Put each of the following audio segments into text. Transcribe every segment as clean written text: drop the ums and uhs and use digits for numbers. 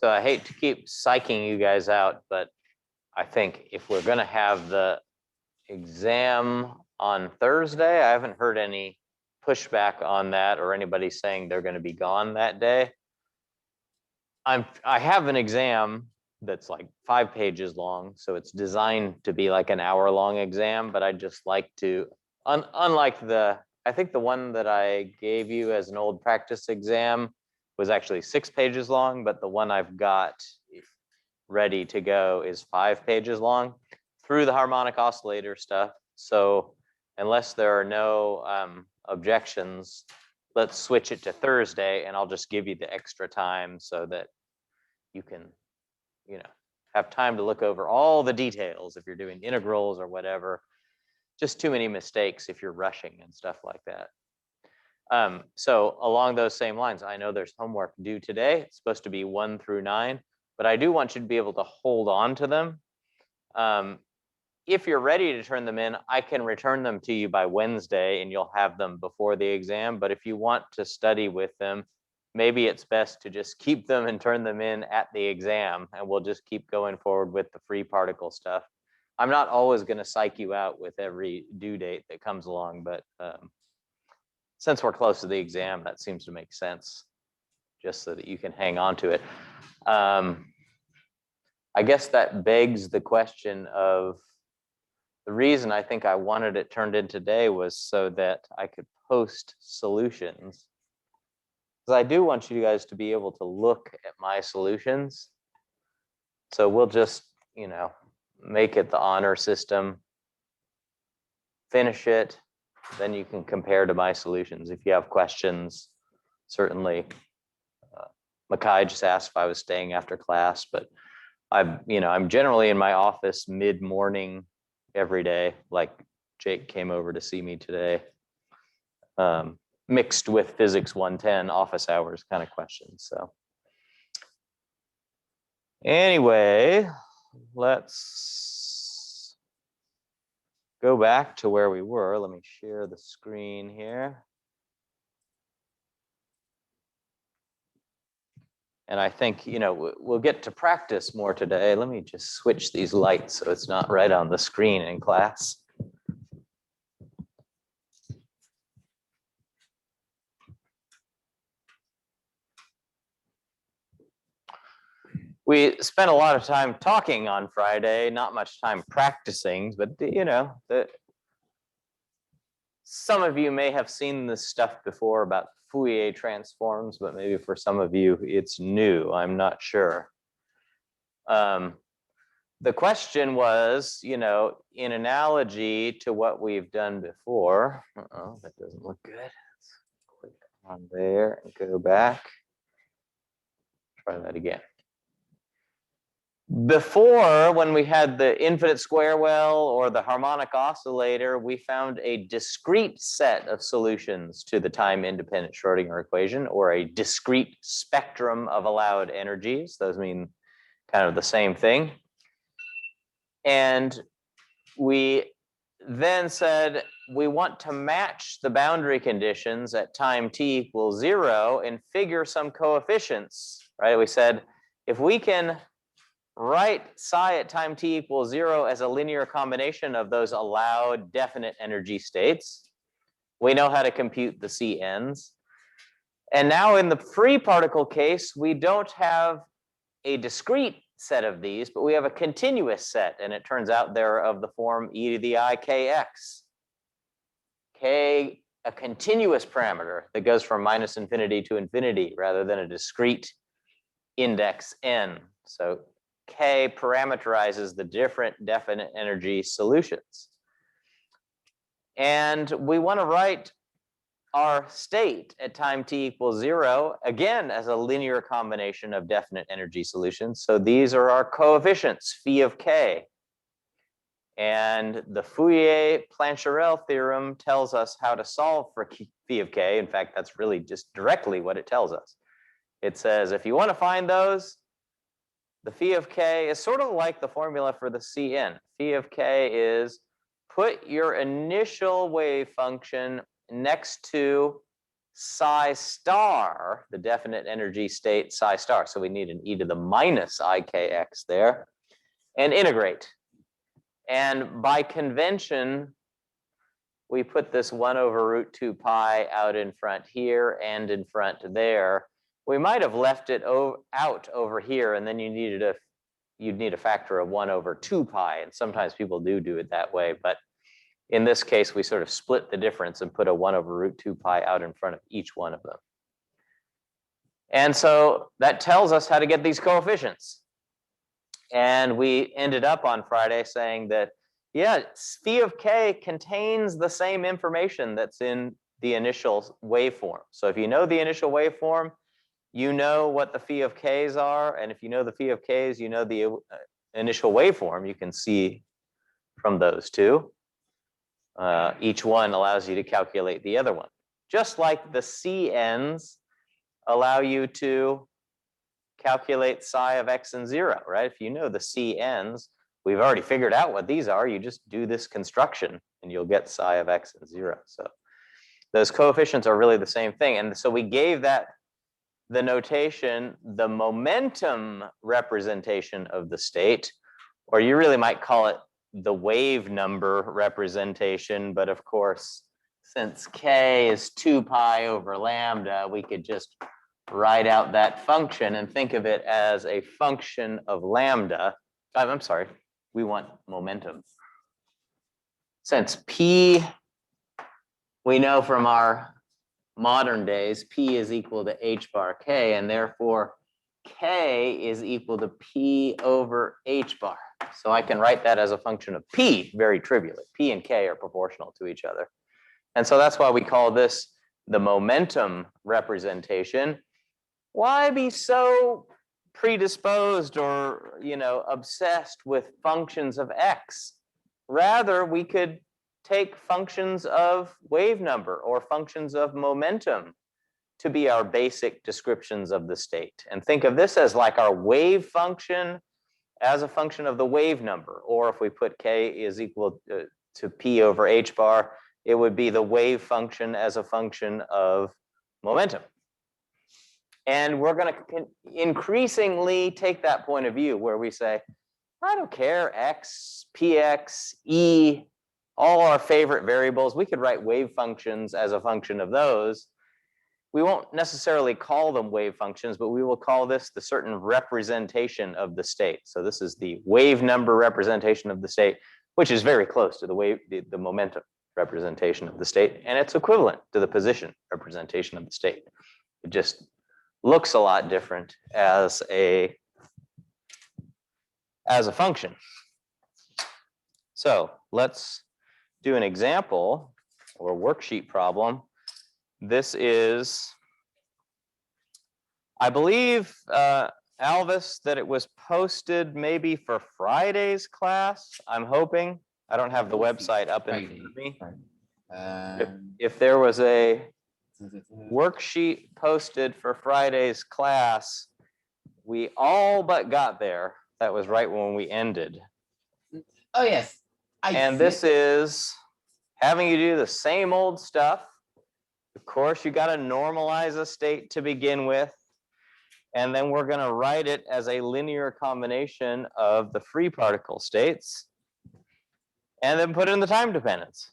So I hate to keep psyching you guys out, but I think if we're going to have the exam on Thursday, I haven't heard any pushback on that or anybody saying they're going to be gone that day. I have an exam that's like 5 pages long, so it's designed to be like an hour-long exam, but I'd just like to, unlike I think the one that I gave you as an old practice exam was actually 6 pages long, but the one I've got ready to go is 5 pages long through the harmonic oscillator stuff. So unless there are no objections, let's switch it to Thursday, and I'll just give you the extra time so that you can, have time to look over all the details if you're doing integrals or whatever. Just too many mistakes if you're rushing and stuff like that. So along those same lines, I know there's homework due today. It's supposed to be 1 through 9, but I do want you to be able to hold on to them. If you're ready to turn them in, I can return them to you by Wednesday and you'll have them before the exam. But if you want to study with them, maybe it's best to just keep them and turn them in at the exam, and we'll just keep going forward with the free particle stuff. I'm not always going to psych you out with every due date that comes along, but since we're close to the exam, that seems to make sense, just so that you can hang on to it. I guess that begs the question of, the reason I think I wanted it turned in today was so that I could post solutions. Because I do want you guys to be able to look at my solutions. So we'll just, make it the honor system, finish it, then you can compare to my solutions. If you have questions, certainly. Makai just asked if I was staying after class, but I'm generally in my office mid-morning every day, like Jake came over to see me today, mixed with physics 110 office hours kind of questions. So anyway, let's go back to where we were. Let me share the screen here. And I think, we'll get to practice more today. Let me just switch these lights so it's not right on the screen in class. We spent a lot of time talking on Friday, not much time practicing, but some of you may have seen this stuff before about Fourier transforms, but maybe for some of you it's new. I'm not sure. The question was, in analogy to what we've done before. That doesn't look good. Let's click on there and go back. Try that again. Before, when we had the infinite square well or the harmonic oscillator, we found a discrete set of solutions to the time-independent Schrodinger equation, or a discrete spectrum of allowed energies. Those mean kind of the same thing. And we then said we want to match the boundary conditions at time t equals 0 and figure some coefficients, right? We said if we can write psi at time t equals 0 as a linear combination of those allowed definite energy states, we know how to compute the CNs. And now in the free particle case, we don't have a discrete set of these, but we have a continuous set, and it turns out they're of the form e to the I kx. K, a continuous parameter that goes from -infinity to infinity rather than a discrete index n. So K parameterizes the different definite energy solutions. And we want to write our state at time t equals 0, again, as a linear combination of definite energy solutions. So these are our coefficients, phi of k. And the Fourier-Plancherel theorem tells us how to solve for phi of k. In fact, that's really just directly what it tells us. It says, if you want to find those, the phi of k is sort of like the formula for the Cn. Phi of k is put your initial wave function next to psi star, the definite energy state psi star. So we need an e to the minus ikx there, and integrate. And by convention, we put this 1 over root 2 pi out in front here and in front there. We might have left it out over here, and then you'd need a factor of 1 over 2 pi, and sometimes people do it that way, but in this case, we sort of split the difference and put a 1 over root 2 pi out in front of each one of them. And so that tells us how to get these coefficients. And we ended up on Friday saying that, yeah, phi of k contains the same information that's in the initial waveform. So if you know the initial waveform, you know what the phi of k's are. And if you know the phi of k's, you know the initial waveform. You can see from those two. Each one allows you to calculate the other one. Just like the CNs allow you to calculate psi of x and 0, right? If you know the CNs, we've already figured out what these are. You just do this construction and you'll get psi of x and 0. So those coefficients are really the same thing. And so we gave that the notation, the momentum representation of the state, or you really might call it the wave number representation. But of course, since k is 2 pi over lambda, we could just write out that function and think of it as a function of lambda. I'm sorry, we want momentum. Since p, we know from our modern days, p is equal to h bar k, and therefore k is equal to p over h bar. So I can write that as a function of p very trivially. P and k are proportional to each other. And so that's why we call this the momentum representation. Why be so predisposed or, obsessed with functions of x? Rather, we could take functions of wave number or functions of momentum to be our basic descriptions of the state. And think of this as like our wave function as a function of the wave number. Or if we put k is equal to p over h bar, it would be the wave function as a function of momentum. And we're going to increasingly take that point of view where we say, I don't care, x, px, e, all our favorite variables. We could write wave functions as a function of those. We won't necessarily call them wave functions, but we will call this the certain representation of the state. So this is the wave number representation of the state, which is very close to the momentum representation of the state, and it's equivalent to the position representation of the state. It just looks a lot different as a function. So let's do an example or worksheet problem. This is, I believe, Alvis, that it was posted maybe for Friday's class. I'm hoping. I don't have the website up in front of me. If there was a worksheet posted for Friday's class, we all but got there. That was right when we ended. Oh, yes. And this is having you do the same old stuff. Of course, you got to normalize a state to begin with. And then we're going to write it as a linear combination of the free particle states and then put in the time dependence.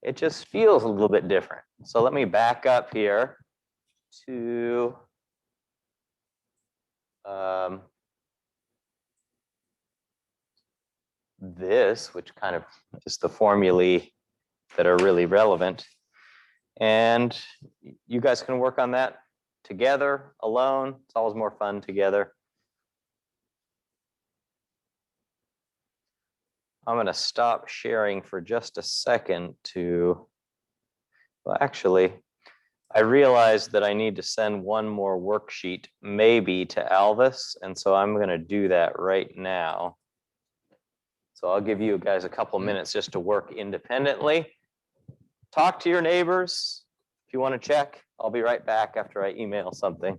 It just feels a little bit different. So let me back up here to this, which kind of is the formulae that are really relevant. And you guys can work on that together, alone. It's always more fun together. I'm going to stop sharing for just a second to, well, actually, I realized that I need to send one more worksheet maybe to Alvis, and so I'm going to do that right now. So I'll give you guys a couple minutes just to work independently. Talk to your neighbors if you want to check. I'll be right back after I email something.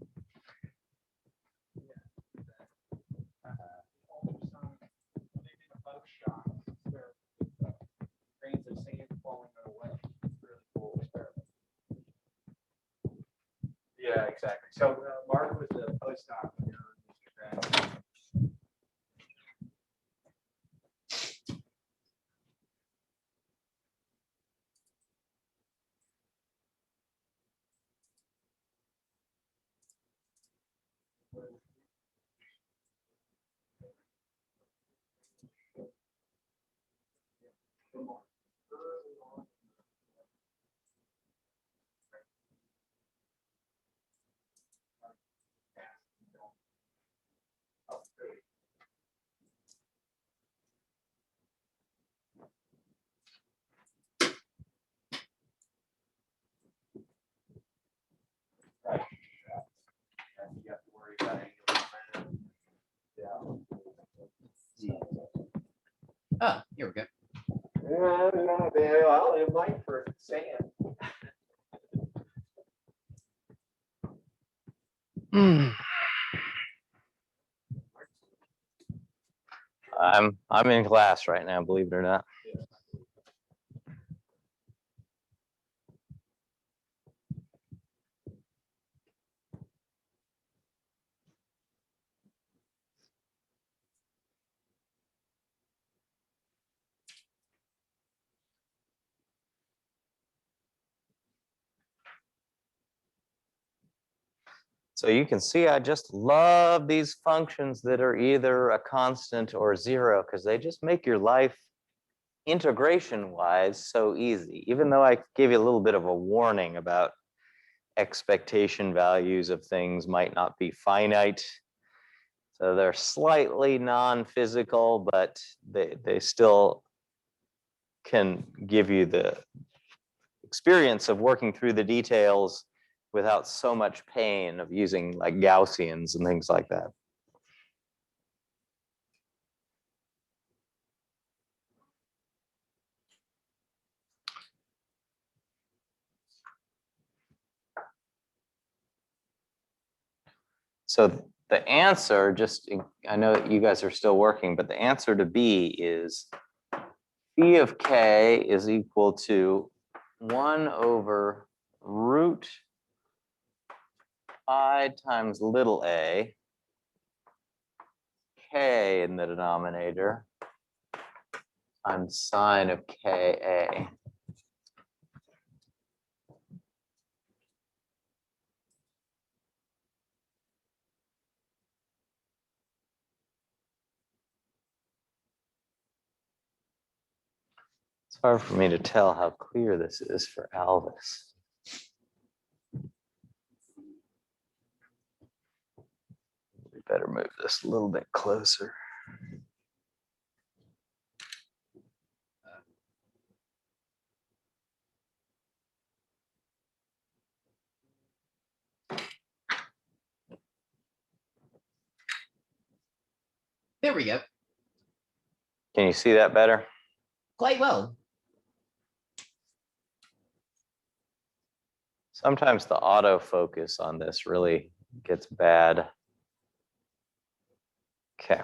exactly. So Mark was a postdoc here on Instagram. Right. And you have to worry about angular momentum. Oh, here we go. Well, it might for sand. I'm in class right now, believe it or not. So you can see I just love these functions that are either a constant or zero because they just make your life integration wise so easy. Even though I gave you a little bit of a warning about expectation values of things might not be finite. So they're slightly non-physical, but they still can give you the experience of working through the details without so much pain of using like Gaussians and things like that. So the answer, I know that you guys are still working, but the answer to B is phi of k is equal to 1 over root I times little a, k in the denominator, times sine of ka. It's hard for me to tell how clear this is for Alvis. We better move this a little bit closer. There we go. Can you see that better? Quite well. Sometimes the autofocus on this really gets bad. Okay.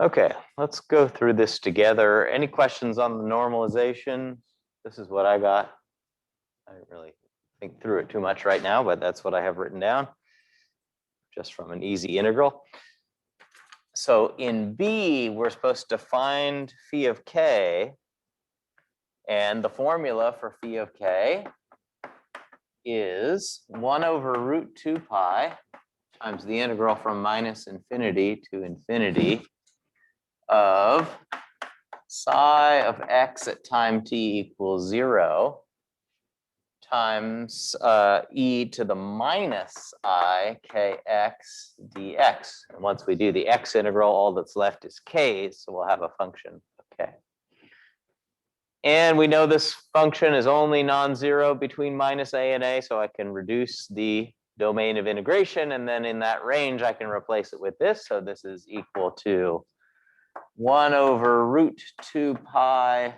Okay, let's go through this together. Any questions on the normalization? This is what I got. I didn't really think through it too much right now, but that's what I have written down, just from an easy integral. So in B, we're supposed to find phi of k, and the formula for phi of k is 1 over root 2 pi times the integral from minus infinity to infinity of psi of x at time t equals 0 times e to the minus I kx dx. And once we do the x integral, all that's left is k, so we'll have a function of k. And we know this function is only non-zero between minus a and a, so I can reduce the domain of integration, and then in that range, I can replace it with this. So this is equal to 1 over root 2 pi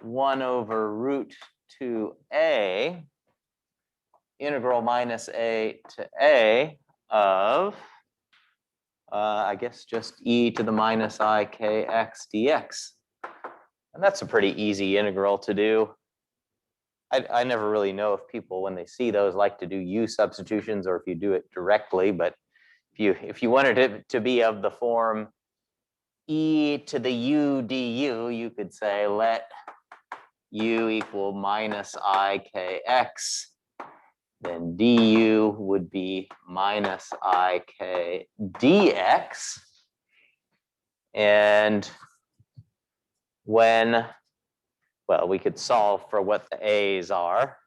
1 over root 2a integral minus a to a of, I guess, just e to the minus I kx dx. And that's a pretty easy integral to do. I never really know if people, when they see those, like to do u substitutions or if you do it directly. But if you wanted it to be of the form e to the u du, you could say let u equal minus I kx. Then du would be minus I k dx. And when, well, we could solve for what the a's are.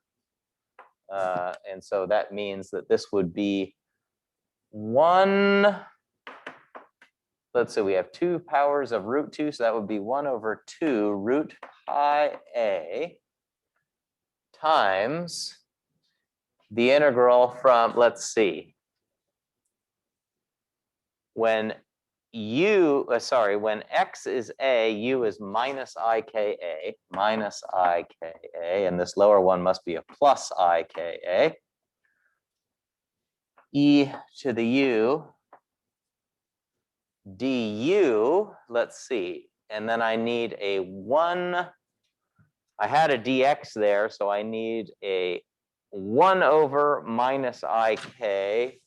And so that means that this would be 1, let's say we have 2 powers of root 2, so that would be 1 over 2 root pi a times the integral from, let's see, when when x is a, u is minus I k a, and this lower one must be a plus I k a, e to the u du, let's see, and then I need a 1, I had a dx there, so I need a 1 over minus I k,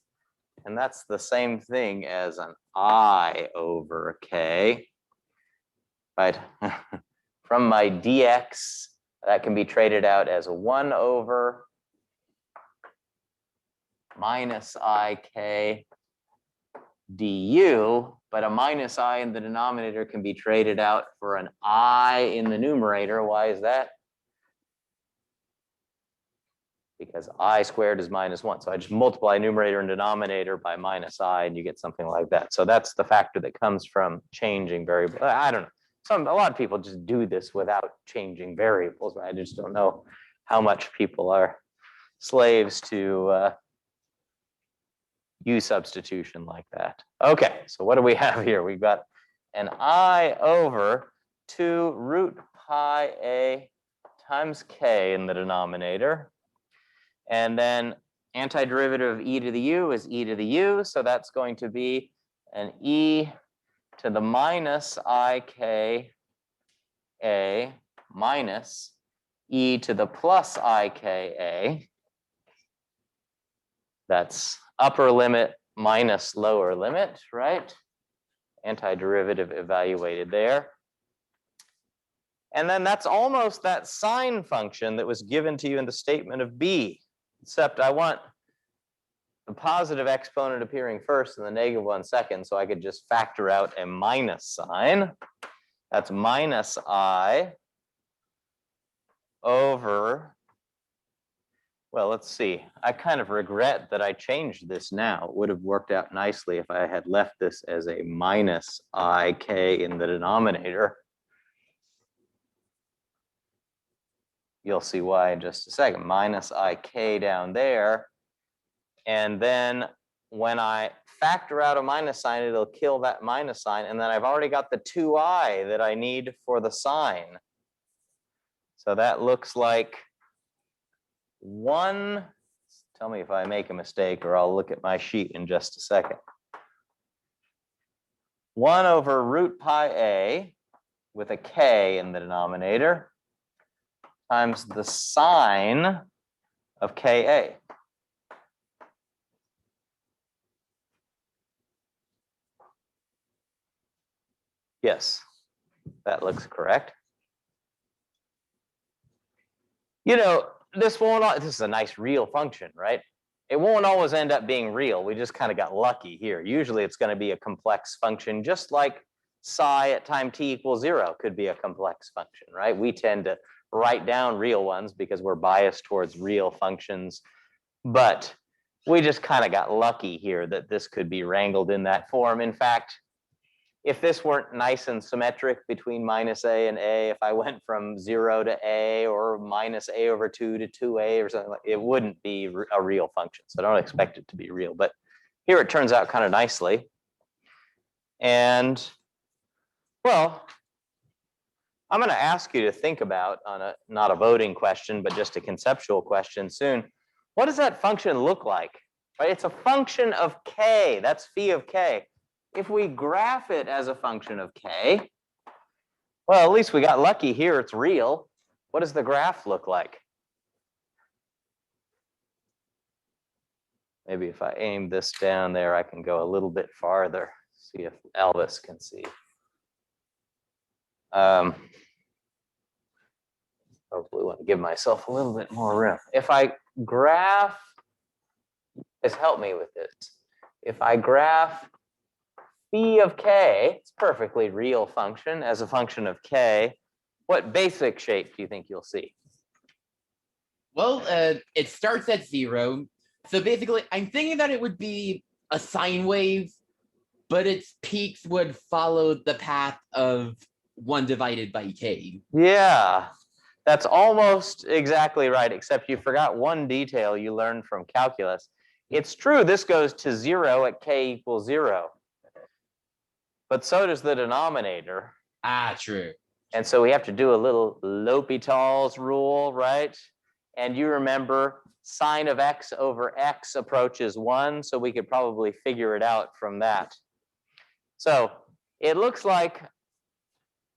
and that's the same thing as an I over k, right? From my dx, that can be traded out as a 1 over minus I k du, but a minus I in the denominator can be traded out for an I in the numerator. Why is that? Because I squared is minus 1. So I just multiply numerator and denominator by minus I, and you get something like that. So that's the factor that comes from changing variable. I don't know. A lot of people just do this without changing variables, right? I just don't know how much people are slaves to u substitution like that. Okay, so what do we have here? We've got an I over 2 root pi a times k in the denominator. And then antiderivative of e to the u is e to the u. So that's going to be an e to the minus I k a minus e to the plus I k a. That's upper limit minus lower limit, right? Antiderivative evaluated there. And then that's almost that sine function that was given to you in the statement of B, except I want the positive exponent appearing first and the negative one second, so I could just factor out a minus sign. That's minus I over, well, let's see. I kind of regret that I changed this now. It would have worked out nicely if I had left this as a minus I k in the denominator. You'll see why in just a second. Minus I k down there. And then when I factor out a minus sign, it'll kill that minus sign. And then I've already got the 2i that I need for the sign. So that looks like 1. Tell me if I make a mistake or I'll look at my sheet in just a second. 1 over root pi a with a k in the denominator times the sine of ka. Yes, that looks correct. You know, this is a nice real function, right? It won't always end up being real. We just kind of got lucky here. Usually it's going to be a complex function, just like psi at time t equals 0 could be a complex function, right? We tend to write down real ones because we're biased towards real functions, but we just kind of got lucky here that this could be wrangled in that form. In fact, if this weren't nice and symmetric between minus a and a, if I went from 0 to a or minus a over 2 to 2a or something, it wouldn't be a real function. So don't expect it to be real. But here it turns out kind of nicely. And well, I'm going to ask you to think about on a not a voting question, but just a conceptual question soon. What does that function look like? Right? It's a function of k. That's phi of k. If we graph it as a function of k, well, at least we got lucky here. It's real. What does the graph look like? Maybe if I aim this down there, I can go a little bit farther. See if Elvis can see. Hopefully, want to give myself a little bit more room. If I graph, just help me with this. If I graph phi of k, it's a perfectly real function as a function of k. What basic shape do you think you'll see? Well, it starts at 0. So basically, I'm thinking that it would be a sine wave, but its peaks would follow the path of 1 divided by k. Yeah, that's almost exactly right, except you forgot one detail you learned from calculus. It's true this goes to 0 at k equals 0, but so does the denominator. Ah, true. And so we have to do a little L'Hopital's rule, right? And you remember sine of x over x approaches 1, so we could probably figure it out from that. So it looks like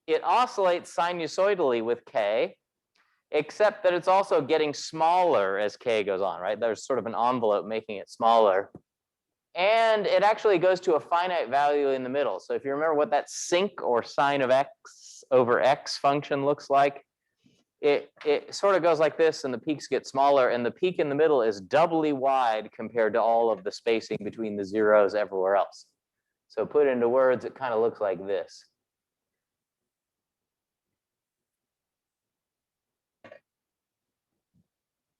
it oscillates sinusoidally with k, except that it's also getting smaller as k goes on, right? There's sort of an envelope making it smaller. And it actually goes to a finite value in the middle. So if you remember what that sinc or sine of x over x function looks like, it sort of goes like this and the peaks get smaller and the peak in the middle is doubly wide compared to all of the spacing between the zeros everywhere else. So put into words, it kind of looks like this.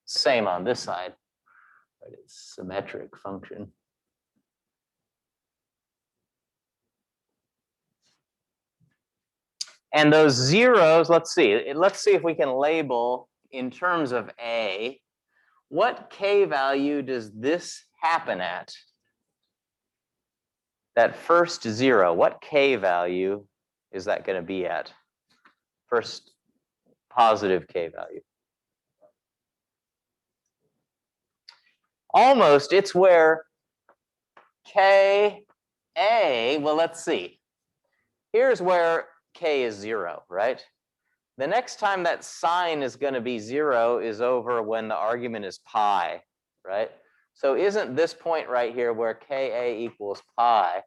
Same on this side, but it's symmetric function. And those zeros, let's see if we can label in terms of A, what k value does this happen at? That first 0, what k value is that going to be at? First positive k value. Almost, it's where k, a, well, let's see. Here's where k is 0, right? The next time that sine is going to be 0 is over when the argument is pi, right? So isn't this point right here where ka equals pi?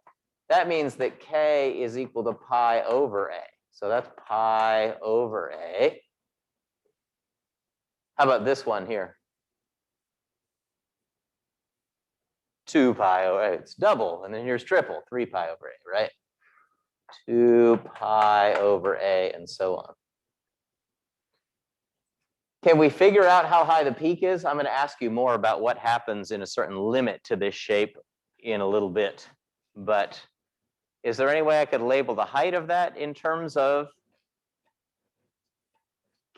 That means that k is equal to pi over a. So that's pi over a. How about this one here? 2 pi over a. It's double, and then here's triple, 3 pi over a, right? 2 pi over a, and so on. Can we figure out how high the peak is? I'm going to ask you more about what happens in a certain limit to this shape in a little bit. But is there any way I could label the height of that in terms of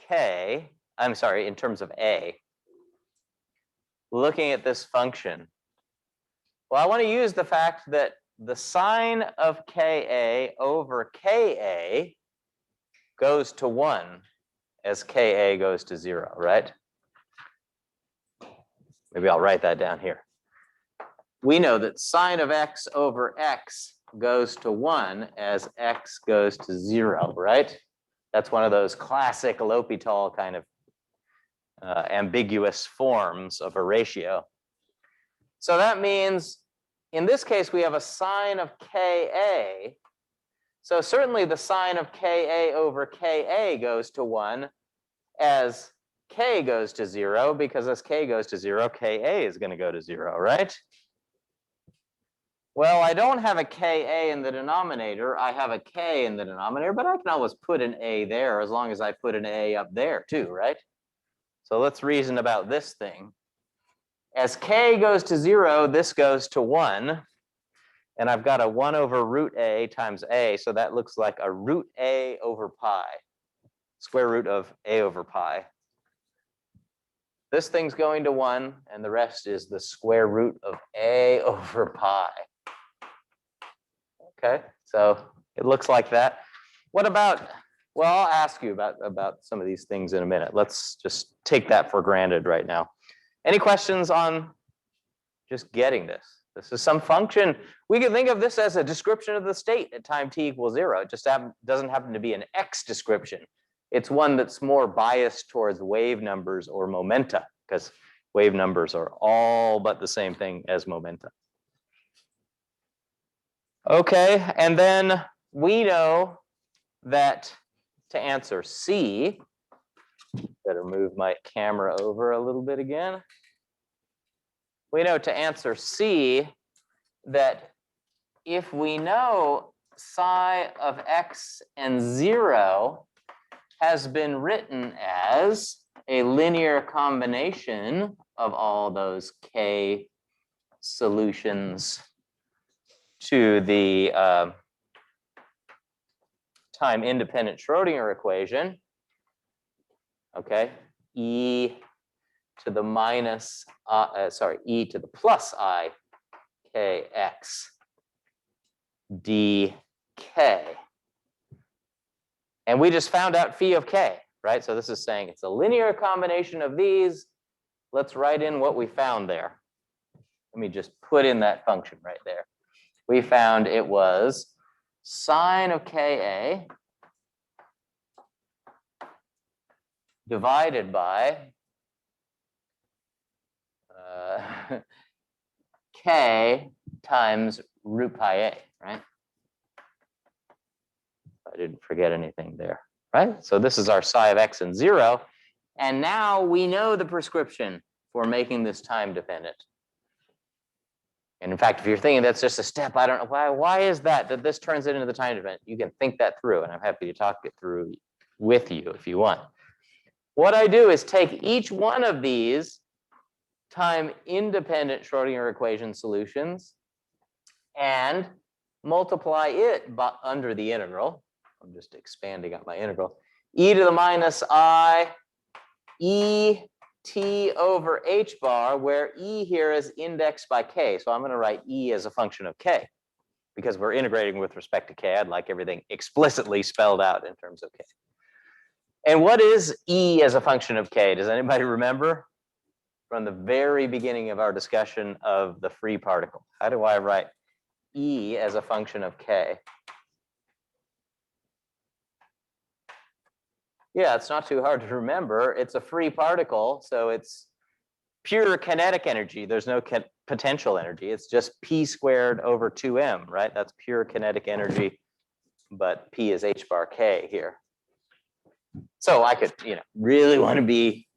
k? I'm sorry, in terms of a. Looking at this function. Well, I want to use the fact that the sine of ka over ka goes to 1 as ka goes to 0, right? Maybe I'll write that down here. We know that sine of x over x goes to 1 as x goes to 0, right? That's one of those classic L'Hopital kind of ambiguous forms of a ratio. So that means in this case, we have a sine of Ka. So certainly the sine of Ka over Ka goes to 1 as K goes to 0, because as K goes to 0, Ka is going to go to 0, right? Well, I don't have a Ka in the denominator. I have a K in the denominator, but I can always put an A there as long as I put an A up there too, right? So let's reason about this thing. As K goes to 0, this goes to 1. And I've got a 1 over root A times A. So that looks like a root A over pi, square root of A over pi. This thing's going to 1, and the rest is the square root of A over pi. Okay, so it looks like that. What about, well, I'll ask you about some of these things in a minute. Let's just take that for granted right now. Any questions on just getting this? This is some function. We can think of this as a description of the state at time t equals 0. It just doesn't happen to be an x description. It's one that's more biased towards wave numbers or momenta, because wave numbers are all but the same thing as momenta. Okay, and then we know that to answer C, better move my camera over a little bit again. We know to answer C that if we know psi of x and 0 has been written as a linear combination of all those k solutions to the time independent Schrodinger equation, okay, e to the minus, e to the plus I kx dk. And we just found out phi of k, right? So this is saying it's a linear combination of these. Let's write in what we found there. Let me just put in that function right there. We found it was sine of Ka divided by K times root pi A, right? I didn't forget anything there, right? So this is our psi of x and 0. And now we know the prescription for making this time dependent. And in fact, if you're thinking that's just a step, I don't know why is that this turns it into the time dependent. You can think that through, and I'm happy to talk it through with you if you want. What I do is take each one of these time independent Schrodinger equation solutions and multiply it under the integral. I'm just expanding out my integral. E to the minus I e t over h bar, where e here is indexed by k. So I'm going to write e as a function of k. Because we're integrating with respect to k, I'd like everything explicitly spelled out in terms of k. And what is e as a function of k? Does anybody remember? From the very beginning of our discussion of the free particle. How do I write e as a function of k? Yeah, it's not too hard to remember. It's a free particle, so it's pure kinetic energy. There's no potential energy. It's just p squared over 2m, right? That's pure kinetic energy, but p is h bar k here. So I could, really want to be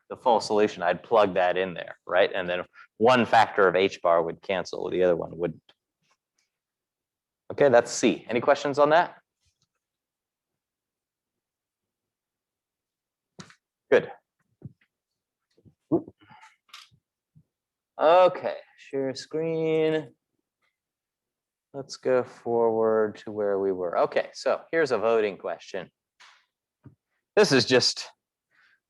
the full solution, I'd plug that in there, right? And then one factor of h bar would cancel, the other one wouldn't. Okay, that's C. Any questions on that? Good. Okay, share screen. Let's go forward to where we were. Okay, so here's a voting question. This is just,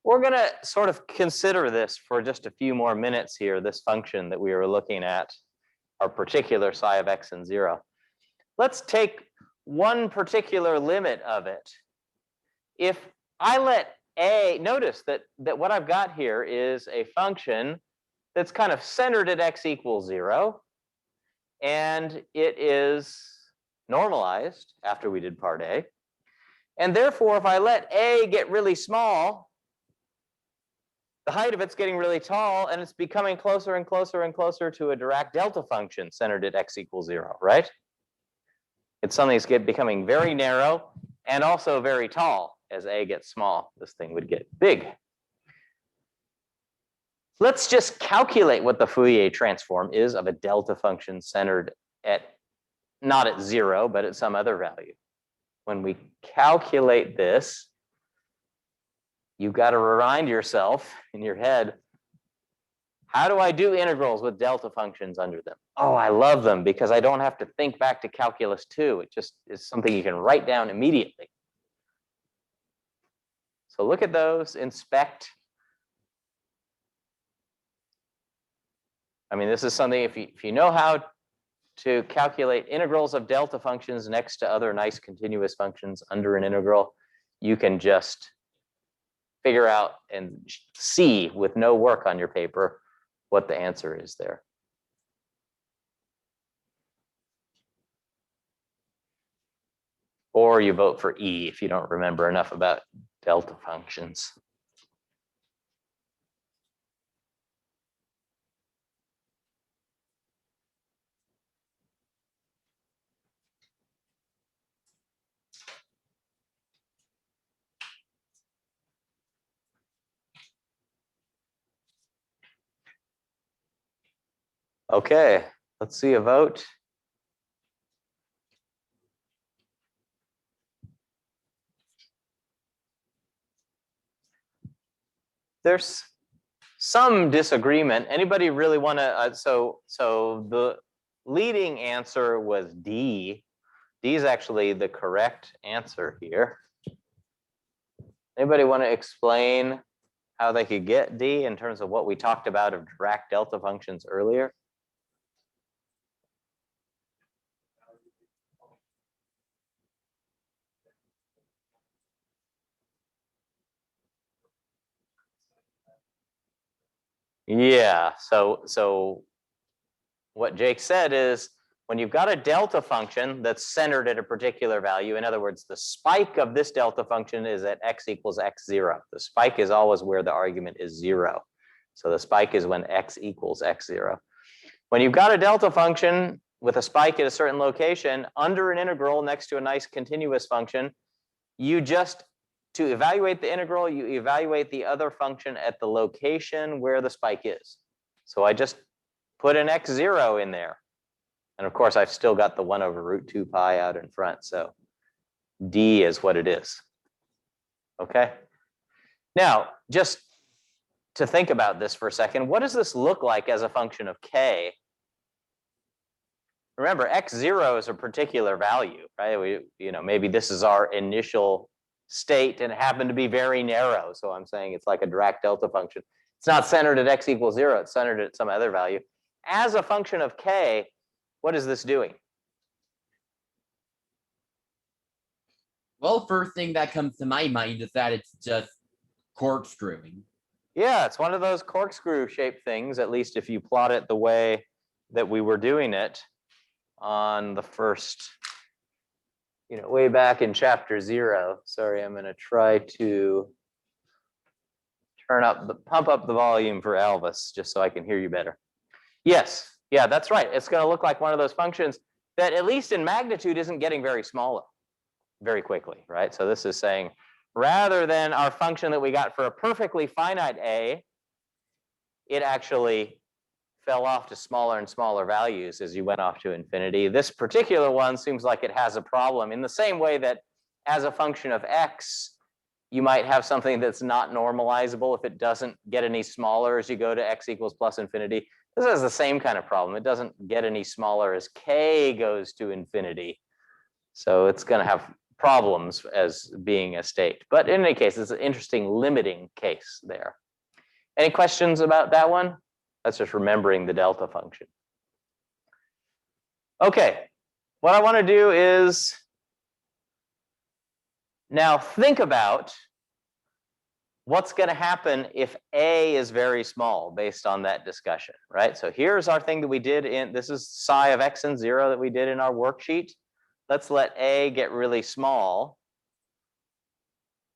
we're going to sort of consider this for just a few more minutes here, this function that we were looking at, our particular psi of x and 0. Let's take one particular limit of it. If I let a, notice that what I've got here is a function that's kind of centered at x equals 0. and it is normalized after we did part A. And therefore, if I let A get really small, the height of it's getting really tall, and it's becoming closer and closer and closer to a Dirac delta function centered at x equals 0, right? It's something that's becoming very narrow and also very tall. As A gets small, this thing would get big. Let's just calculate what the Fourier transform is of a delta function centered at, not at 0, but at some other value. When we calculate this, you've got to remind yourself in your head, how do I do integrals with delta functions under them? Oh, I love them because I don't have to think back to calculus 2. It just is something you can write down immediately. So look at those, inspect. I mean, this is something, if you know how to calculate integrals of delta functions next to other nice continuous functions under an integral, you can just figure out and see with no work on your paper what the answer is there. Or you vote for E if you don't remember enough about delta functions. Okay, let's see a vote. There's some disagreement. Anybody really want to? So the leading answer was D. D is actually the correct answer here. Anybody want to explain how they could get D in terms of what we talked about of Dirac delta functions earlier? Yeah, so what Jake said is when you've got a delta function that's centered at a particular value, in other words, the spike of this delta function is at x equals x0. The spike is always where the argument is 0. So the spike is when x equals x0. When you've got a delta function with a spike at a certain location under an integral next to a nice continuous function, you just, to evaluate the integral, you evaluate the other function at the location where the spike is. So I just put an x0 in there. And of course, I've still got the 1 over root 2 pi out in front. So D is what it is. Okay. Now, just to think about this for a second, what does this look like as a function of k? Remember, x0 is a particular value, right? Maybe this is our initial state and it happened to be very narrow. So I'm saying it's like a Dirac delta function. It's not centered at x equals 0. It's centered at some other value. As a function of k, what is this doing? Well, first thing that comes to my mind is that it's just corkscrewing. Yeah, it's one of those corkscrew shaped things, at least if you plot it the way that we were doing it on the first, way back in chapter 0. Sorry, I'm going to try to pump up the volume for Elvis, just so I can hear you better. Yes, yeah, that's right. It's going to look like one of those functions that, at least in magnitude, isn't getting very small very quickly, right? So this is saying, rather than our function that we got for a perfectly finite a, it actually fell off to smaller and smaller values as you went off to infinity. This particular one seems like it has a problem in the same way that as a function of x, you might have something that's not normalizable if it doesn't get any smaller as you go to x equals plus infinity. This has the same kind of problem. It doesn't get any smaller as k goes to infinity. So it's going to have problems as being a state. But in any case, it's an interesting limiting case there. Any questions about that one? That's just remembering the delta function. Okay, what I want to do is now think about what's going to happen if A is very small based on that discussion, right? So here's our thing that we did in, this is psi of x and 0 that we did in our worksheet. Let's let A get really small.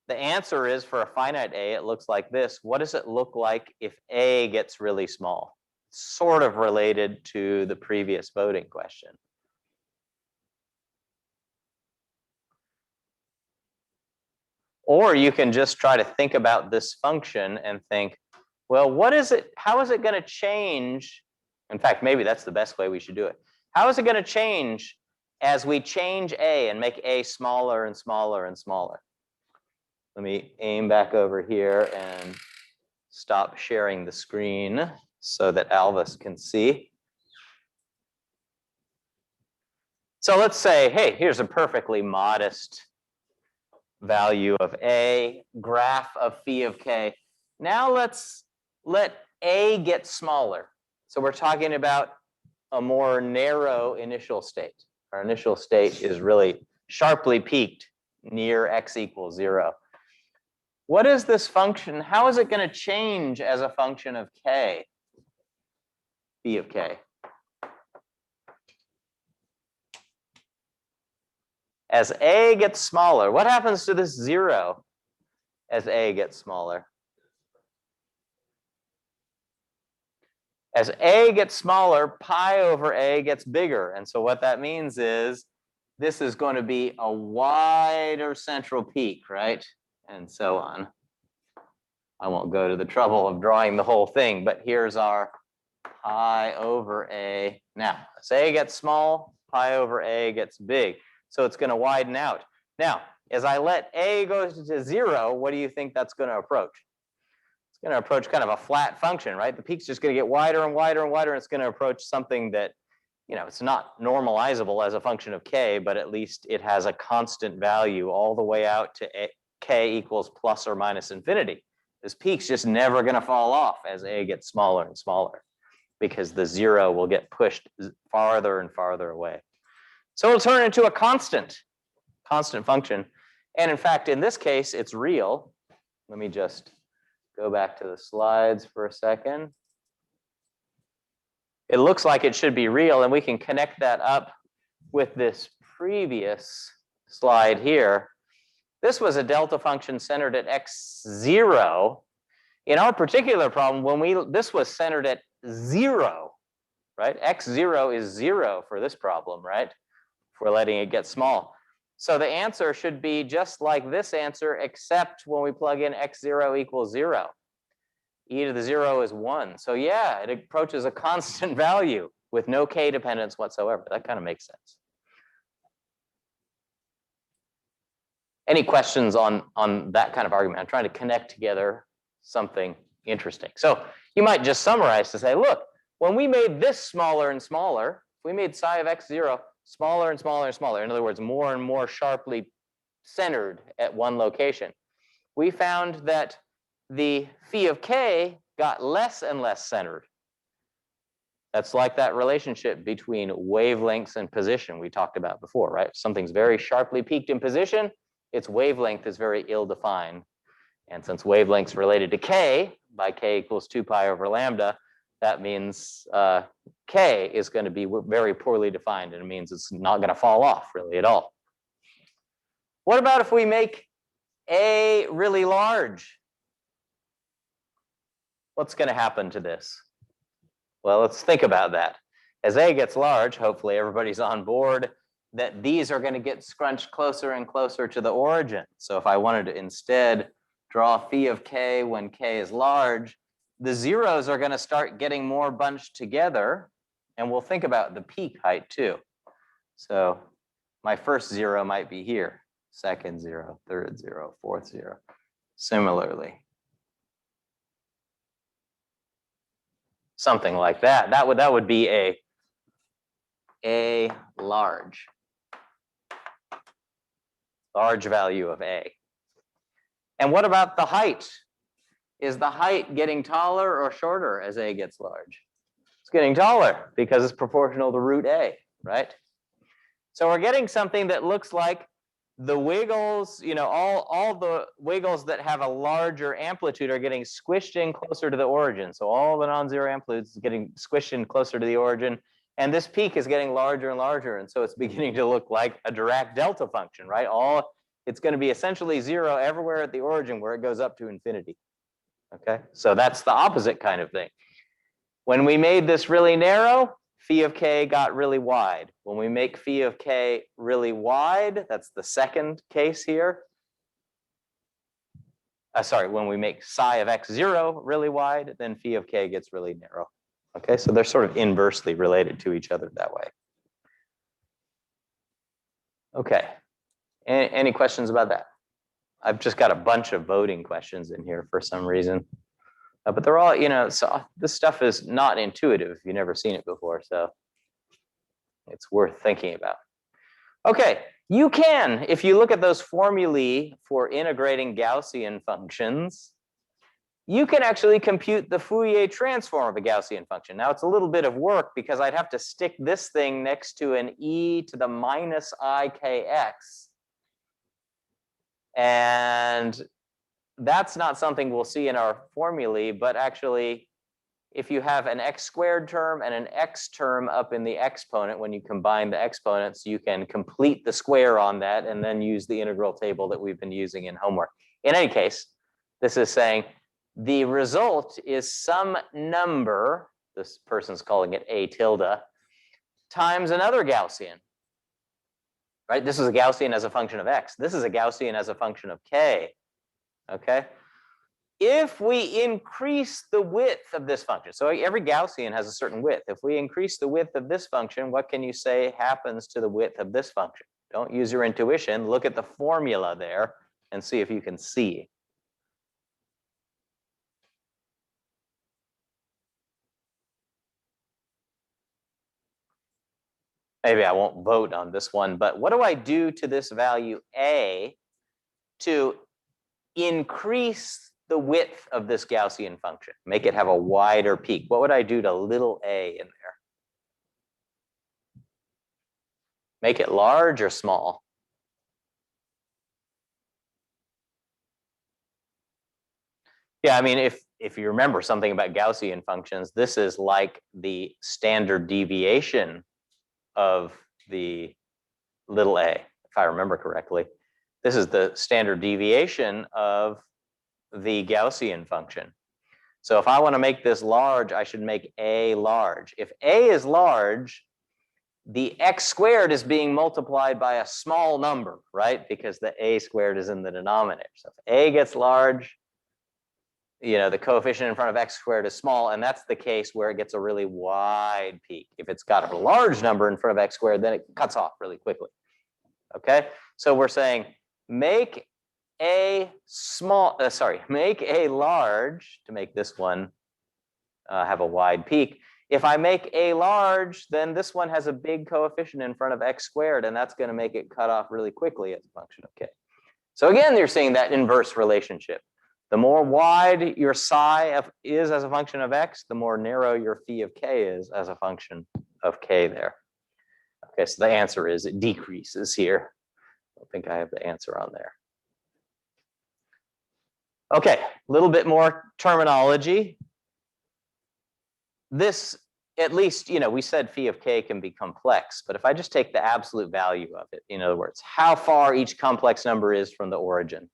The answer is for a finite A, it looks like this. What does it look like if A gets really small? Sort of related to the previous voting question. Or you can just try to think about this function and think, well, what is it? How is it going to change? In fact, maybe that's the best way we should do it. How is it going to change as we change A and make A smaller and smaller and smaller? Let me aim back over here and stop sharing the screen so that Alvis can see. So let's say, hey, here's a perfectly modest value of A, graph of phi of k. Now let's let A get smaller. So we're talking about a more narrow initial state. Our initial state is really sharply peaked near x equals 0. What is this function? How is it going to change as a function of k, phi of k? As A gets smaller, what happens to this 0 as A gets smaller? As A gets smaller, pi over A gets bigger. And so what that means is this is going to be a wider central peak, right? And so on. I won't go to the trouble of drawing the whole thing, but here's our pi over A. Now, as A gets small, pi over A gets big. So it's going to widen out. Now, as I let A go to 0, what do you think that's going to approach? It's going to approach kind of a flat function, right? The peak's just going to get wider and wider and wider, and it's going to approach something that, you know, it's not normalizable as a function of k, but at least it has a constant value all the way out to k equals plus or minus infinity. This peak's just never going to fall off as A gets smaller and smaller, because the 0 will get pushed farther and farther away. So it'll turn into a constant function. And in fact, in this case, it's real. Let me just go back to the slides for a second. It looks like it should be real, and we can connect that up with this previous slide here. This was a delta function centered at x0. In our particular problem, this was centered at 0, right? x0 is 0 for this problem, right? If we're letting it get small. So the answer should be just like this answer, except when we plug in x0 equals 0. E to the 0 is 1. So yeah, it approaches a constant value with no k dependence whatsoever. That kind of makes sense. Any questions on that kind of argument? I'm trying to connect together something interesting. So you might just summarize to say, look, when we made this smaller and smaller, if we made psi of x0 smaller and smaller and smaller, in other words, more and more sharply centered at one location, we found that the phi of k got less and less centered. That's like that relationship between wavelengths and position we talked about before, right? Something's very sharply peaked in position, its wavelength is very ill-defined. And since wavelength's related to k, by k equals 2 pi over lambda, that means k is going to be very poorly defined, and it means it's not going to fall off really at all. What about if we make A really large? What's going to happen to this? Well, let's think about that. As A gets large, hopefully everybody's on board that these are going to get scrunched closer and closer to the origin. So if I wanted to instead draw phi of k when k is large, the zeros are going to start getting more bunched together, and we'll think about the peak height too. So my first 0 might be here, second 0, third 0, fourth 0. Similarly, something like that. That would be a large value of A. And what about the height? Is the height getting taller or shorter as A gets large? It's getting taller because it's proportional to root A, right? So we're getting something that looks like the wiggles, all the wiggles that have a larger amplitude are getting squished in closer to the origin. So all the non-zero amplitudes is getting squished in closer to the origin. And this peak is getting larger and larger. And so it's beginning to look like a Dirac delta function, right? It's going to be essentially zero everywhere at the origin where it goes up to infinity. Okay, so that's the opposite kind of thing. When we made this really narrow, phi of k got really wide. When we make phi of k really wide, that's the second case here. Sorry, when we make psi of x0 really wide, then phi of k gets really narrow. Okay, so they're sort of inversely related to each other that way. Okay, any questions about that? I've just got a bunch of voting questions in here for some reason. But they're all, so this stuff is not intuitive if you've never seen it before, so it's worth thinking about. Okay, you can, if you look at those formulae for integrating Gaussian functions, you can actually compute the Fourier transform of a Gaussian function. Now, it's a little bit of work because I'd have to stick this thing next to an e to the minus ikx. And that's not something we'll see in our formulae, but actually, if you have an x squared term and an x term up in the exponent, when you combine the exponents, you can complete the square on that and then use the integral table that we've been using in homework. In any case, this is saying the result is some number, this person's calling it a tilde, times another Gaussian. Right? This is a Gaussian as a function of x. This is a Gaussian as a function of k. Okay? If we increase the width of this function, so every Gaussian has a certain width. If we increase the width of this function, what can you say happens to the width of this function? Don't use your intuition. Look at the formula there and see if you can see. Maybe I won't vote on this one, but what do I do to this value a to increase the width of this Gaussian function? Make it have a wider peak. What would I do to little a in there? Make it large or small? Yeah, I mean, if you remember something about Gaussian functions, this is like the standard deviation of the little a, if I remember correctly. This is the standard deviation of the Gaussian function. So if I want to make this large, I should make a large. If a is large, the x squared is being multiplied by a small number, right? Because the a squared is in the denominator. So if a gets large, the coefficient in front of x squared is small, and that's the case where it gets a really wide peak. If it's got a large number in front of x squared, then it cuts off really quickly. Okay, so we're saying make a large to make this one have a wide peak. If I make a large, then this one has a big coefficient in front of x squared, and that's going to make it cut off really quickly as a function of k. So again, you're seeing that inverse relationship. The more wide your psi is as a function of x, the more narrow your phi of k is as a function of k there. Okay, so the answer is it decreases here. I don't think I have the answer on there. Okay, a little bit more terminology. This, at least, we said phi of k can be complex, but if I just take the absolute value of it, in other words, how far each complex number is from the origin,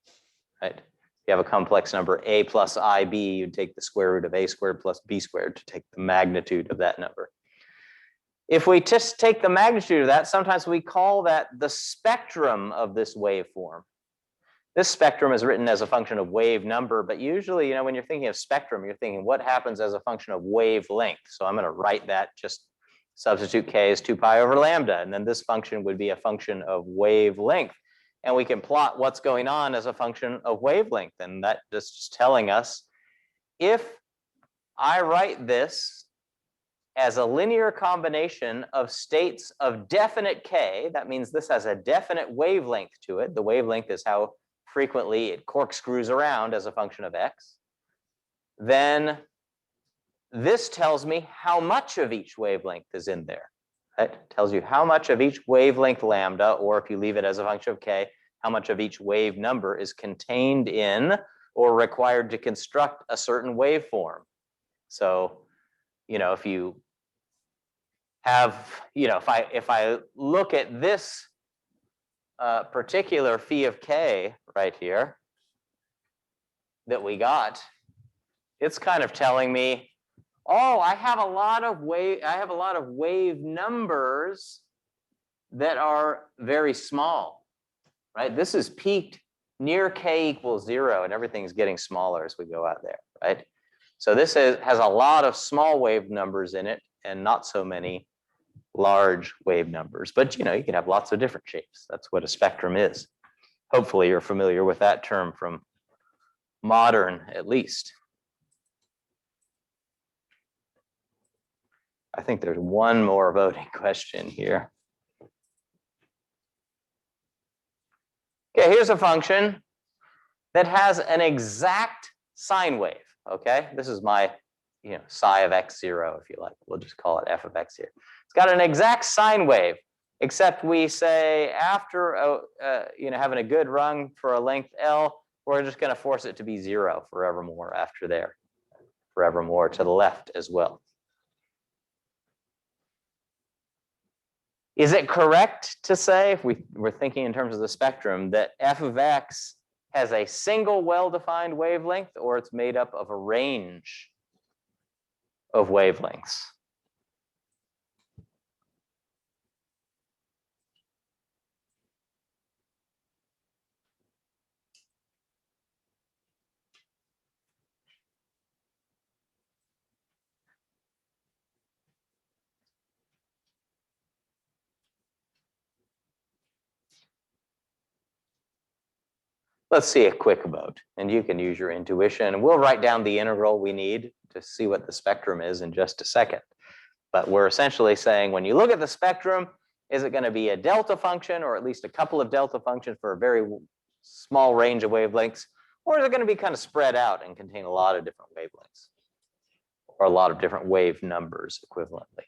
right? You have a complex number a plus ib, you'd take the square root of a squared plus b squared to take the magnitude of that number. If we just take the magnitude of that, sometimes we call that the spectrum of this waveform. This spectrum is written as a function of wave number, but usually, when you're thinking of spectrum, you're thinking what happens as a function of wavelength. So I'm going to write that, just substitute k as 2 pi over lambda, and then this function would be a function of wavelength. And we can plot what's going on as a function of wavelength. And that is just telling us, if I write this as a linear combination of states of definite k, that means this has a definite wavelength to it. The wavelength is how frequently it corkscrews around as a function of x. Then this tells me how much of each wavelength is in there. It tells you how much of each wavelength lambda, or if you leave it as a function of k, how much of each wave number is contained in or required to construct a certain waveform. So, if you have, if I look at this particular phi of k right here that we got, it's kind of telling me, oh, I have a lot of wave numbers that are very small, right? This is peaked near k equals 0, and everything's getting smaller as we go out there, right? So this has a lot of small wave numbers in it and not so many large wave numbers. But you can have lots of different shapes. That's what a spectrum is. Hopefully you're familiar with that term from modern, at least. I think there's one more voting question here. Okay, here's a function that has an exact sine wave. Okay, this is my psi of x0, if you like. We'll just call it f of x here. It's got an exact sine wave, except we say after having a good run for a length L, we're just going to force it to be 0 forevermore after there, forevermore to the left as well. Is it correct to say, if we're thinking in terms of the spectrum, that f of x has a single well-defined wavelength, or it's made up of a range of wavelengths? Let's see a quick vote, and you can use your intuition. We'll write down the integral we need to see what the spectrum is in just a second. But we're essentially saying, when you look at the spectrum, is it going to be a delta function, or at least a couple of delta functions for a very small range of wavelengths, or is it going to be kind of spread out and contain a lot of different wavelengths, or a lot of different wave numbers equivalently?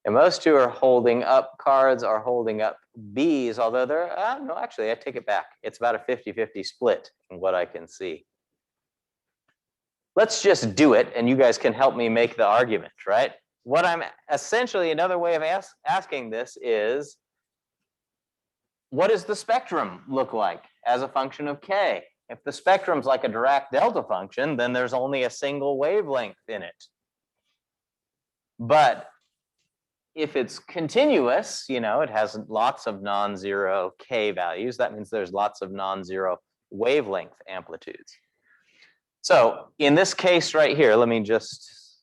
And most who are holding up cards are holding up B's, although they're, no, actually, I take it back. It's about a 50-50 split in what I can see. Let's just do it, and you guys can help me make the argument, right? What I'm essentially, another way of asking this is, what does the spectrum look like as a function of k? If the spectrum's like a Dirac delta function, then there's only a single wavelength in it. But if it's continuous, it has lots of non-zero k values. That means there's lots of non-zero wavelength amplitudes. So in this case right here, let me just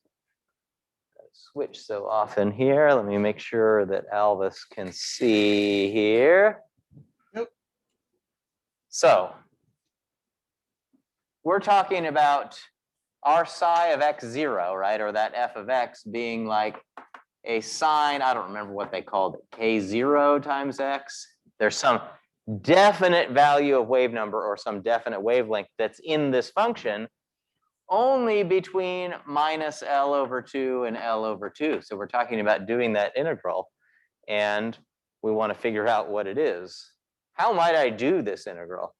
switch so often here. Let me make sure that Alvis can see here. Yep. So we're talking about our psi of x0, right? Or that f of x being like a sine, I don't remember what they called it, k0 times x. There's some definite value of wave number or some definite wavelength that's in this function only between minus L over 2 and L over 2. So we're talking about doing that integral, and we want to figure out what it is. How might I do this integral?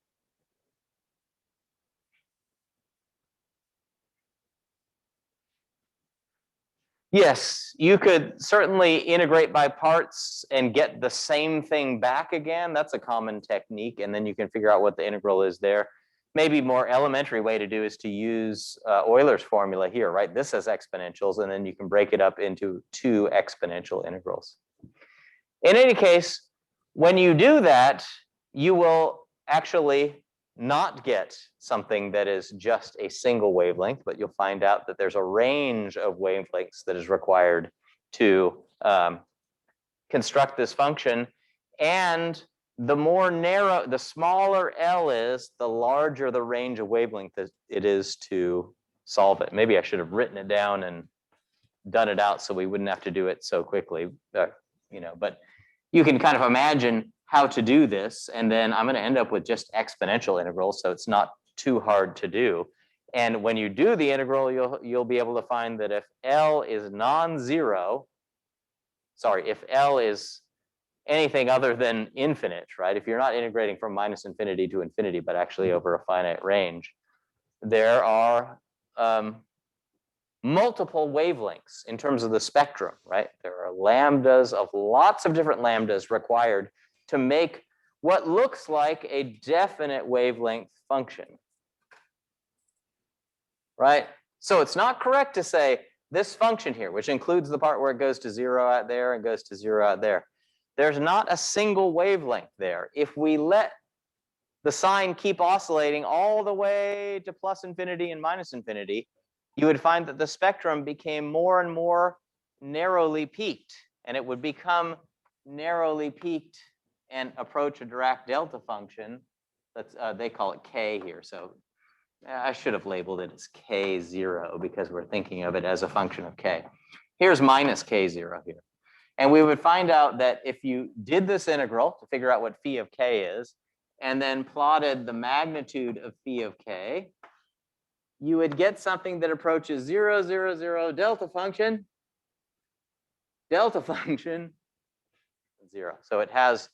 Yes, you could certainly integrate by parts and get the same thing back again. That's a common technique, and then you can figure out what the integral is there. Maybe more elementary way to do is to use Euler's formula here, right? This has exponentials, and then you can break it up into 2 exponential integrals. In any case, when you do that, you will actually not get something that is just a single wavelength, but you'll find out that there's a range of wavelengths that is required to construct this function. And the more narrow, the smaller L is, the larger the range of wavelength that it is to solve it. Maybe I should have written it down and done it out so we wouldn't have to do it so quickly, but you can kind of imagine how to do this, and then I'm going to end up with just exponential integrals, so it's not too hard to do. And when you do the integral, you'll be able to find that if L is non-zero, sorry, if L is anything other than infinite, right? If you're not integrating from minus infinity to infinity, but actually over a finite range, there are multiple wavelengths in terms of the spectrum, right? There are lambdas of lots of different lambdas required to make what looks like a definite wavelength function, right? So it's not correct to say this function here, which includes the part where it goes to 0 out there and goes to 0 out there. There's not a single wavelength there. If we let the sign keep oscillating all the way to plus infinity and minus infinity, you would find that the spectrum became more and more narrowly peaked, and it would become narrowly peaked and approach a Dirac delta function. That's they call it K here. So I should have labeled it as K0 because we're thinking of it as a function of K. Here's minus K0 here. And we would find out that if you did this integral to figure out what phi of K is, and then plotted the magnitude of phi of K, you would get something that approaches 0, 0, 0, delta function, 0. So it has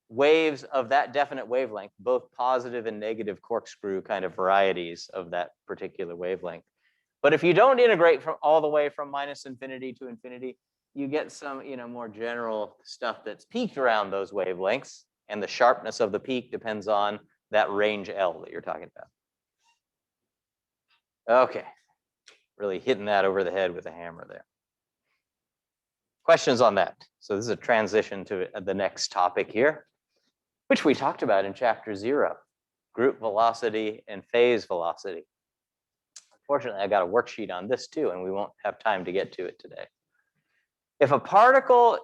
waves of that definite wavelength, both positive and negative corkscrew kind of varieties of that particular wavelength. But if you don't integrate from all the way from minus infinity to infinity, you get some, more general stuff that's peaked around those wavelengths, and the sharpness of the peak depends on that range L that you're talking about. Okay, really hitting that over the head with a hammer there. Questions on that? So this is a transition to the next topic here, which we talked about in chapter 0, group velocity and phase velocity. Unfortunately, I got a worksheet on this too, and we won't have time to get to it today. If a particle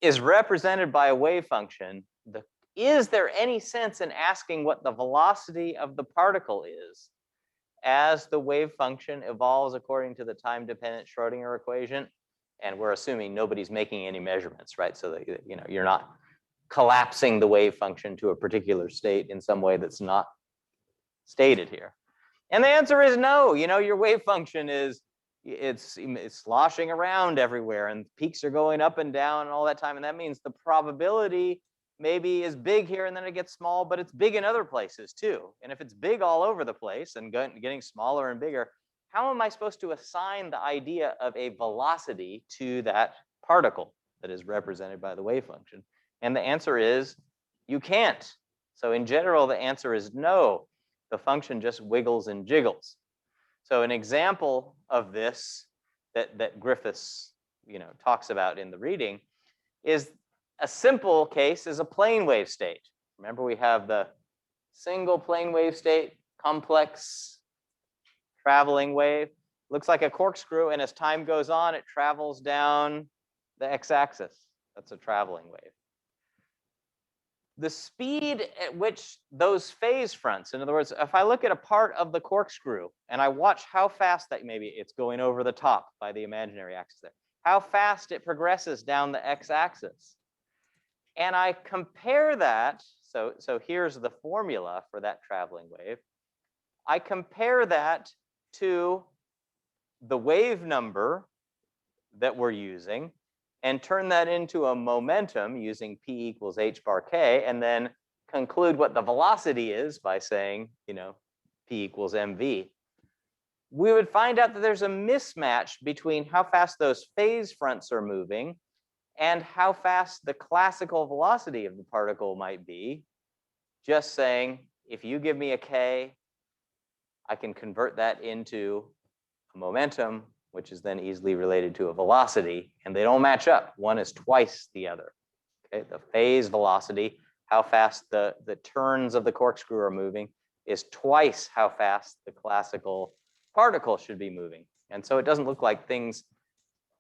is represented by a wave function, is there any sense in asking what the velocity of the particle is as the wave function evolves according to the time-dependent Schrodinger equation? And we're assuming nobody's making any measurements, right? So that you're not collapsing the wave function to a particular state in some way that's not stated here. And the answer is no. Your wave function is it's sloshing around everywhere, and peaks are going up and down and all that time, and that means the probability maybe is big here and then it gets small, but it's big in other places too. And if it's big all over the place and getting smaller and bigger, how am I supposed to assign the idea of a velocity to that particle that is represented by the wave function? And the answer is you can't. So in general, the answer is no. The function just wiggles and jiggles. So an example of this that Griffiths talks about in the reading is a simple case is a plane wave state. Remember, we have the single plane wave state, complex traveling wave. Looks like a corkscrew, and as time goes on, it travels down the x-axis. That's a traveling wave. The speed at which those phase fronts, in other words, if I look at a part of the corkscrew and I watch how fast that, maybe it's going over the top by the imaginary axis there, how fast it progresses down the x-axis. And I compare that, so here's the formula for that traveling wave. I compare that to the wave number that we're using and turn that into a momentum using P equals h bar k, and then conclude what the velocity is by saying, P equals mv. We would find out that there's a mismatch between how fast those phase fronts are moving and how fast the classical velocity of the particle might be. Just saying, if you give me a k, I can convert that into a momentum, which is then easily related to a velocity, and they don't match up. One is twice the other. Okay, the phase velocity, how fast the turns of the corkscrew are moving, is twice how fast the classical particle should be moving. And so it doesn't look like things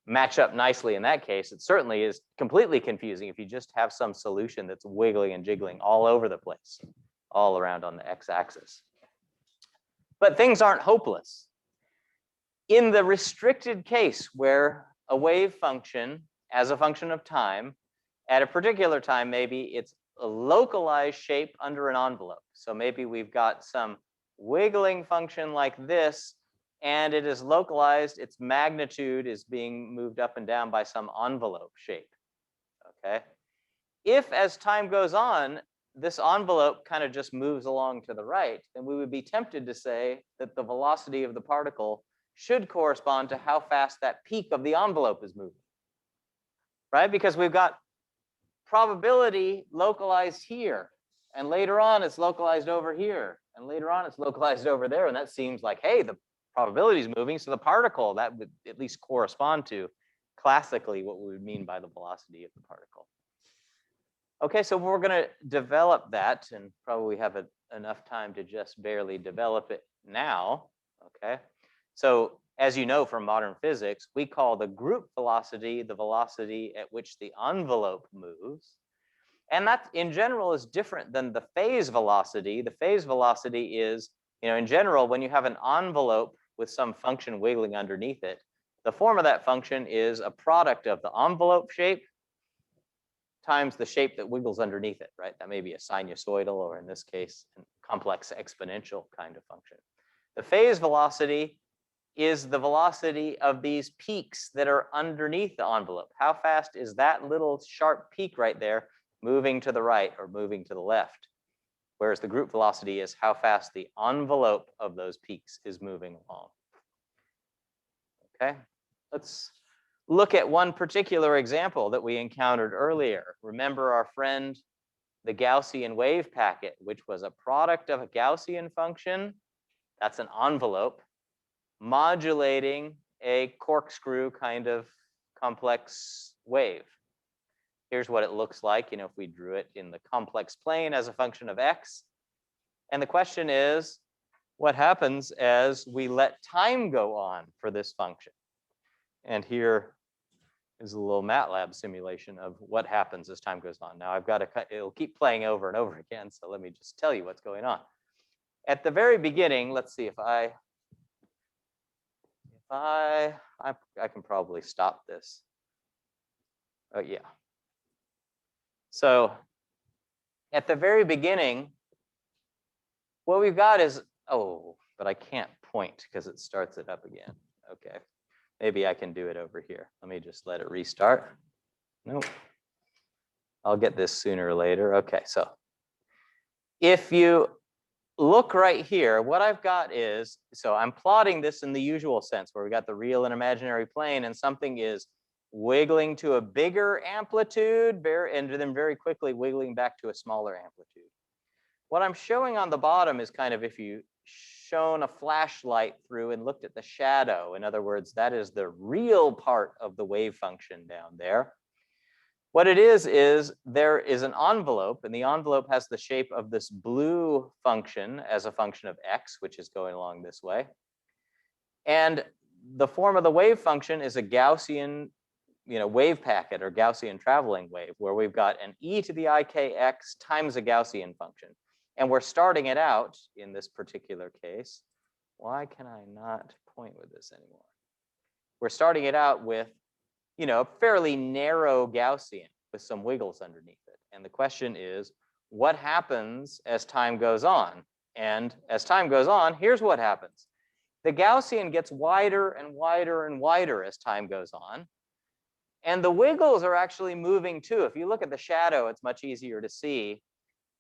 match up nicely in that case. It certainly is completely confusing if you just have some solution that's wiggling and jiggling all over the place, all around on the x-axis. But things aren't hopeless. In the restricted case where a wave function, as a function of time, at a particular time, maybe it's a localized shape under an envelope. So maybe we've got some wiggling function like this, and it is localized, its magnitude is being moved up and down by some envelope shape, okay? if as time goes on, this envelope kind of just moves along to the right, then we would be tempted to say that the velocity of the particle should correspond to how fast that peak of the envelope is moving, right? Because we've got probability localized here, and later on it's localized over here, and later on it's localized over there, and that seems like, hey, the probability is moving, so the particle, that would at least correspond to classically what we would mean by the velocity of the particle. Okay, so we're going to develop that, and probably have enough time to just barely develop it now. Okay, so as you know from modern physics, we call the group velocity the velocity at which the envelope moves. And that in general is different than the phase velocity. The phase velocity is, in general, when you have an envelope with some function wiggling underneath it, the form of that function is a product of the envelope shape times the shape that wiggles underneath it, right? That may be a sinusoidal, or in this case, a complex exponential kind of function. The phase velocity is the velocity of these peaks that are underneath the envelope. How fast is that little sharp peak right there moving to the right or moving to the left? Whereas the group velocity is how fast the envelope of those peaks is moving along. Okay, let's look at one particular example that we encountered earlier. Remember our friend, the Gaussian wave packet, which was a product of a Gaussian function, that's an envelope, modulating a corkscrew kind of complex wave. Here's what it looks like, if we drew it in the complex plane as a function of x. And the question is, what happens as we let time go on for this function? And here is a little MATLAB simulation of what happens as time goes on. Now I've got to it'll keep playing over and over again, so let me just tell you what's going on. At the very beginning, let's see if I can probably stop this. Oh yeah. So at the very beginning, what we've got is, but I can't point because it starts it up again. Okay. Maybe I can do it over here. Let me just let it restart. Nope. I'll get this sooner or later. Okay, so if you look right here, what I've got is, so I'm plotting this in the usual sense where we got the real and imaginary plane, and something is wiggling to a bigger amplitude, and then very quickly wiggling back to a smaller amplitude. What I'm showing on the bottom is kind of if you shone a flashlight through and looked at the shadow. In other words, that is the real part of the wave function down there. What it is there is an envelope, and the envelope has the shape of this blue function as a function of x, which is going along this way. And the form of the wave function is a Gaussian wave packet or Gaussian traveling wave, where we've got an e to the ikx times a Gaussian function. And we're starting it out in this particular case. Why can I not point with this anymore? We're starting it out with, a fairly narrow Gaussian with some wiggles underneath it. And the question is, what happens as time goes on? And as time goes on, here's what happens. The Gaussian gets wider and wider and wider as time goes on. And the wiggles are actually moving too. If you look at the shadow, it's much easier to see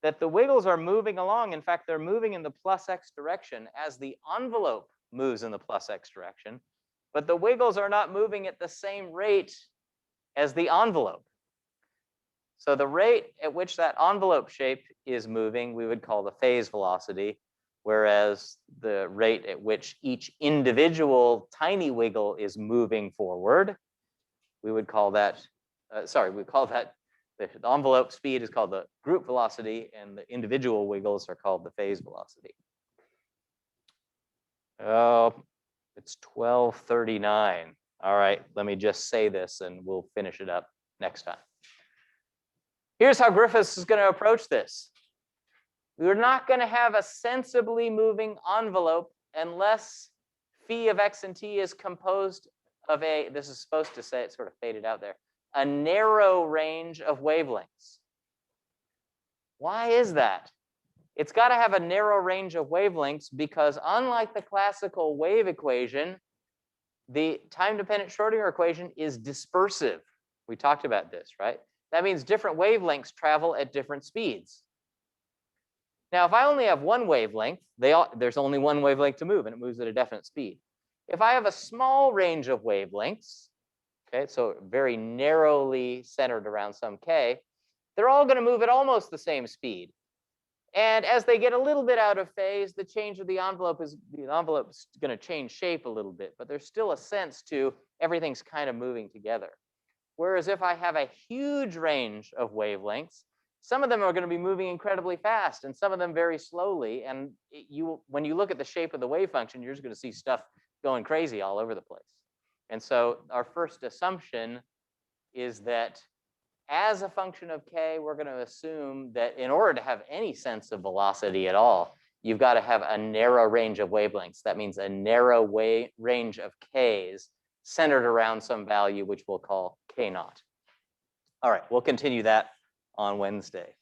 that the wiggles are moving along. In fact, they're moving in the plus x direction as the envelope moves in the plus x direction. But the wiggles are not moving at the same rate as the envelope. So the rate at which that envelope shape is moving, we would call the phase velocity, whereas the rate at which each individual tiny wiggle is moving forward, we would call that, the envelope speed is called the group velocity, and the individual wiggles are called the phase velocity. Oh, it's 12:39. All right, let me just say this and we'll finish it up next time. Here's how Griffiths is going to approach this. We're not going to have a sensibly moving envelope unless phi of x and t is composed of this is supposed to say, it sort of faded out there, a narrow range of wavelengths. Why is that? It's got to have a narrow range of wavelengths because unlike the classical wave equation, the time-dependent Schrodinger equation is dispersive. We talked about this, right? That means different wavelengths travel at different speeds. Now, if I only have one wavelength, there's only one wavelength to move, and it moves at a definite speed. If I have a small range of wavelengths, okay, so very narrowly centered around some k, they're all going to move at almost the same speed. And as they get a little bit out of phase, the change of the envelope's going to change shape a little bit, but there's still a sense to everything's kind of moving together. Whereas if I have a huge range of wavelengths, some of them are going to be moving incredibly fast and some of them very slowly. And when you look at the shape of the wave function, you're just going to see stuff going crazy all over the place. And so our first assumption is that as a function of k, we're going to assume that in order to have any sense of velocity at all, you've got to have a narrow range of wavelengths. That means a narrow range of k's centered around some value, which we'll call k naught. All right, we'll continue that on Wednesday.